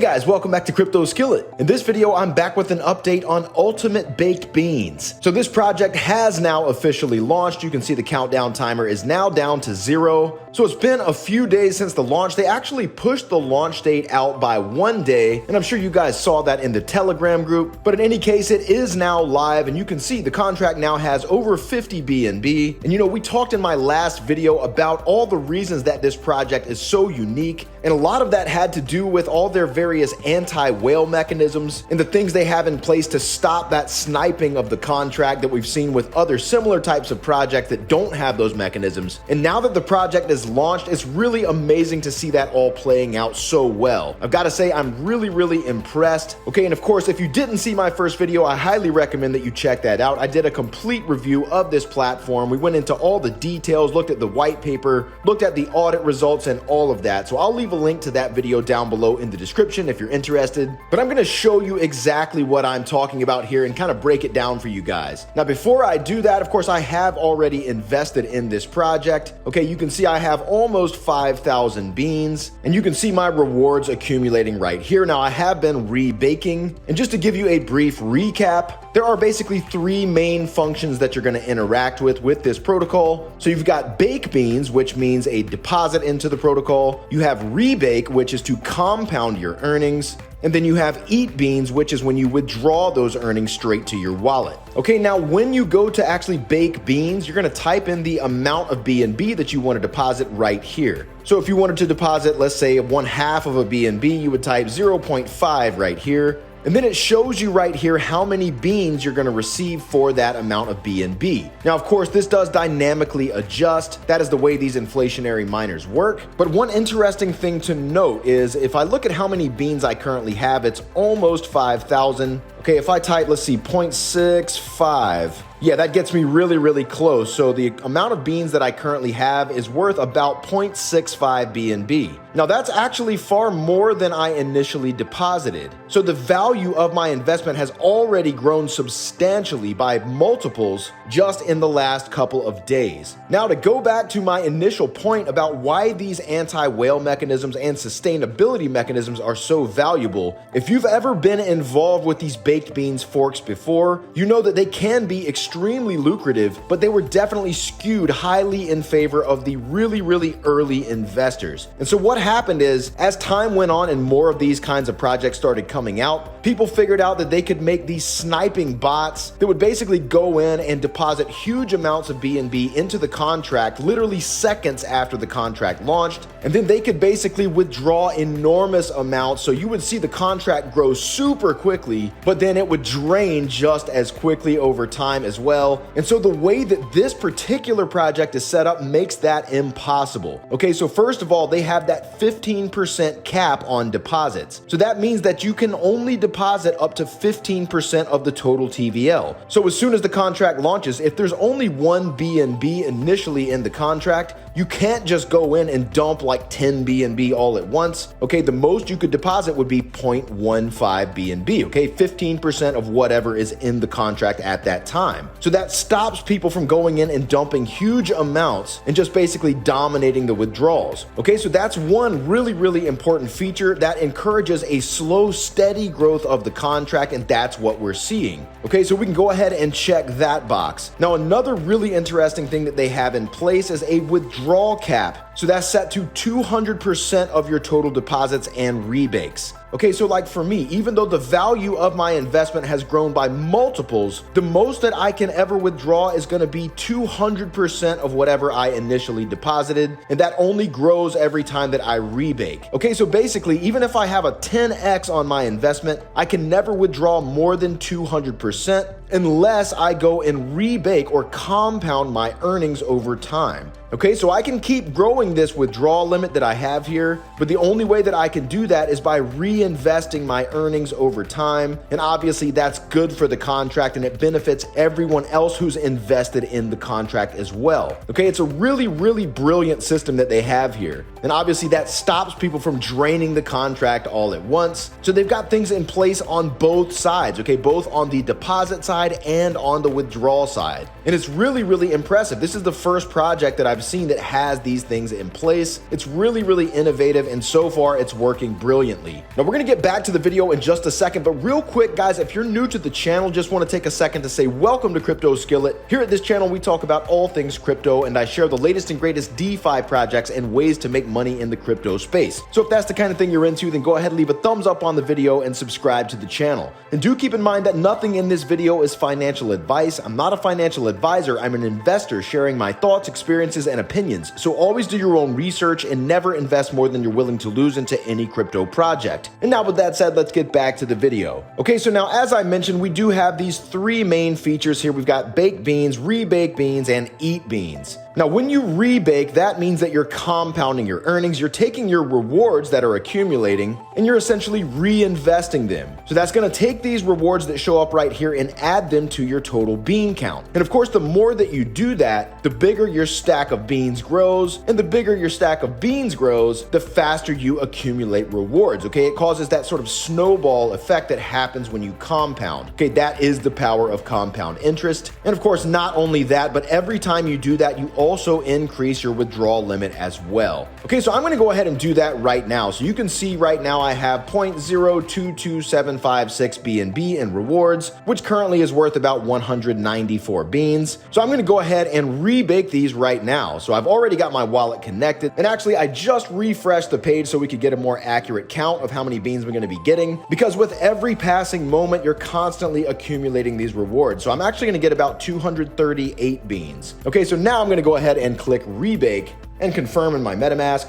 Hey guys, welcome back to Crypto Skillet. In this video, I'm back with an update on Ultimate Baked Beans. So this project has now officially launched. You can see the countdown timer is now down to 0. So it's been a few days since the launch. They actually pushed the launch date out by 1 day, and I'm sure you guys saw that in the Telegram group. But in any case, it is now live, and you can see the contract now has over 50 BNB. And you know, we talked in my last video about all the reasons that this project is so unique, and a lot of that had to do with all their various anti-whale mechanisms and the things they have in place to stop that sniping of the contract that we've seen with other similar types of projects that don't have those mechanisms. And now that the project is launched, it's really amazing to see that all playing out so well. I've got to say, I'm really impressed. Okay, and of course, if you didn't see my first video, I highly recommend that you check that out. I did a complete review of this platform. We went into all the details, looked at the white paper, looked at the audit results and all of that. So I'll leave a link to that video down below in the description if you're interested. But I'm going to show you exactly what I'm talking about here and kind of break it down for you guys. Now, before I do that, of course, I have already invested in this project. Okay, you can see I have almost 5,000 beans, and you can see my rewards accumulating right here. Now, I have been rebaking, and just to give you a brief recap, there are basically 3 main functions that you're going to interact with this protocol. So you've got bake beans, which means a deposit into the protocol. You have rebake, which is to compound your earnings. And then you have eat beans, which is when you withdraw those earnings straight to your wallet. Okay, now when you go to actually bake beans, you're gonna type in the amount of BNB that you want to deposit right here. So if you wanted to deposit, let's say 1/2 of a BNB, you would type 0.5 right here. And then it shows you right here how many beans you're going to receive for that amount of BNB. Now, of course, this does dynamically adjust. That is the way these inflationary miners work. But one interesting thing to note is if I look at how many beans I currently have, it's almost 5,000. Okay, if I type, let's see, 0.65. Yeah, that gets me really close. So the amount of beans that I currently have is worth about 0.65 BNB. Now that's actually far more than I initially deposited. So the value of my investment has already grown substantially by multiples just in the last couple of days. Now to go back to my initial point about why these anti-whale mechanisms and sustainability mechanisms are so valuable, if you've ever been involved with these baked beans forks before, you know that they can be extremely lucrative, but they were definitely skewed highly in favor of the really early investors. And so what happened is, as time went on and more of these kinds of projects started coming out, people figured out that they could make these sniping bots that would basically go in and deposit huge amounts of BNB into the contract literally seconds after the contract launched, and then they could basically withdraw enormous amounts. So you would see the contract grow super quickly, but then it would drain just as quickly over time as well. And so the way that this particular project is set up makes that impossible. Okay, so first of all, they have that 15% cap on deposits. So that means that you can only deposit up to 15% of the total TVL. So as soon as the contract launches, if there's only 1 BNB initially in the contract, you can't just go in and dump like 10 BNB all at once. Okay, the most you could deposit would be 0.15 BNB, okay? 15% of whatever is in the contract at that time. So that stops people from going in and dumping huge amounts and just basically dominating the withdrawals. Okay, so that's one really important feature that encourages a slow, steady growth of the contract, and that's what we're seeing. Okay, so we can go ahead and check that box. Now, another really interesting thing that they have in place is a withdrawal cap. So that's set to 200% of your total deposits and rebakes. Okay, so like for me, even though the value of my investment has grown by multiples, the most that I can ever withdraw is going to be 200% of whatever I initially deposited, and that only grows every time that I rebake. Okay, so basically, even if I have a 10x on my investment, I can never withdraw more than 200% unless I go and rebake or compound my earnings over time. Okay, so I can keep growing this withdrawal limit that I have here, but the only way that I can do that is by reinvesting my earnings over time. And obviously that's good for the contract and it benefits everyone else who's invested in the contract as well. Okay, it's a really brilliant system that they have here. And obviously that stops people from draining the contract all at once. So they've got things in place on both sides, okay, both on the deposit side and on the withdrawal side. And it's really impressive. This is the first project that I've seen that has these things things in place. It's really, really innovative, and so far it's working brilliantly. Now we're gonna get back to the video in just a second, but real quick, guys, if you're new to the channel, just wanna take a second to say welcome to Crypto Skillet. Here at this channel, we talk about all things crypto, and I share the latest and greatest DeFi projects and ways to make money in the crypto space. So if that's the kind of thing you're into, then go ahead and leave a thumbs up on the video and subscribe to the channel. And do keep in mind that nothing in this video is financial advice. I'm not a financial advisor. I'm an investor sharing my thoughts, experiences, and opinions. So always do your own research and never invest more than you're willing to lose into any crypto project. And now with that said, let's get back to the video. Okay, so now as I mentioned, we do have these three main features here. We've got bake beans, rebake beans, and eat beans. Now, when you rebake, that means that you're compounding your earnings, you're taking your rewards that are accumulating, and you're essentially reinvesting them. So that's gonna take these rewards that show up right here and add them to your total bean count. And of course, the more that you do that, the bigger your stack of beans grows, and the bigger your stack of beans grows, the faster you accumulate rewards, okay? It causes that sort of snowball effect that happens when you compound. Okay, that is the power of compound interest. And of course, not only that, but every time you do that, you also increase your withdrawal limit as well. Okay, so I'm gonna go ahead and do that right now. So you can see right now I have 0.022756 BNB in rewards, which currently is worth about 194 beans. So I'm gonna go ahead and rebake these right now. So I've already got my wallet connected, and actually I just refreshed the page so we could get a more accurate count of how many beans we're gonna be getting, because with every passing moment, you're constantly accumulating these rewards. So I'm actually gonna get about 238 beans. Okay, so now I'm gonna go ahead and click rebake and confirm in my MetaMask.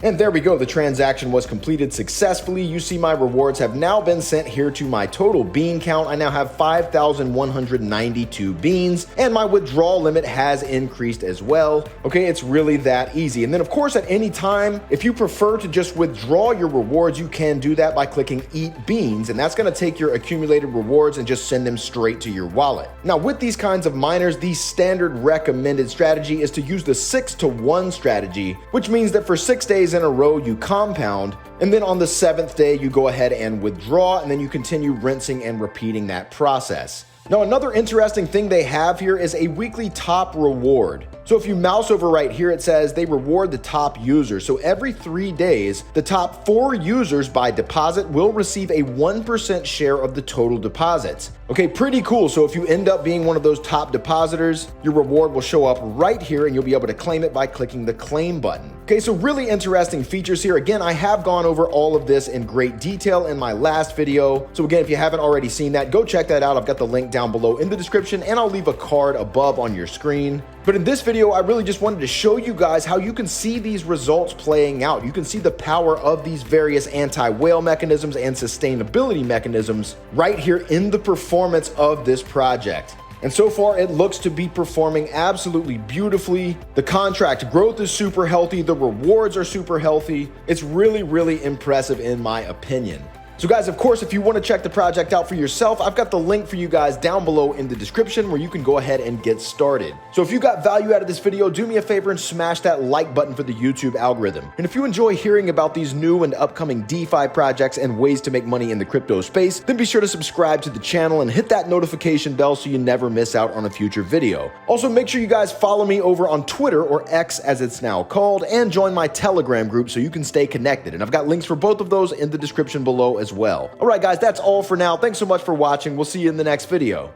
And there we go, the transaction was completed successfully. You see my rewards have now been sent here to my total bean count. I now have 5,192 beans, and my withdrawal limit has increased as well. Okay, it's really that easy. And then of course, at any time, if you prefer to just withdraw your rewards, you can do that by clicking eat beans, and that's gonna take your accumulated rewards and just send them straight to your wallet. Now with these kinds of miners, the standard recommended strategy is to use the 6-to-1 strategy, which means that for 6 days in a row you compound, and then on the 7th day you go ahead and withdraw, and then you continue rinsing and repeating that process. Now another interesting thing they have here is a weekly top reward. So if you mouse over right here, it says they reward the top users. So every 3 days, the top 4 users by deposit will receive a 1% share of the total deposits. Okay, pretty cool. So if you end up being one of those top depositors, your reward will show up right here and you'll be able to claim it by clicking the claim button. Okay, so really interesting features here. Again, I have gone over all of this in great detail in my last video. So again, if you haven't already seen that, go check that out. I've got the link down below in the description, and I'll leave a card above on your screen. But in this video, I really just wanted to show you guys how you can see these results playing out. You can see the power of these various anti-whale mechanisms and sustainability mechanisms right here in the performance of this project. And so far, it looks to be performing absolutely beautifully. The contract growth is super healthy. The rewards are super healthy. It's really, really impressive in my opinion. So guys, of course, if you want to check the project out for yourself, I've got the link for you guys down below in the description where you can go ahead and get started. So if you got value out of this video, do me a favor and smash that like button for the YouTube algorithm. And if you enjoy hearing about these new and upcoming DeFi projects and ways to make money in the crypto space, then be sure to subscribe to the channel and hit that notification bell so you never miss out on a future video. Also, make sure you guys follow me over on Twitter, or X as it's now called, and join my Telegram group so you can stay connected. And I've got links for both of those in the description below as well. All right, guys, that's all for now. Thanks so much for watching. We'll see you in the next video.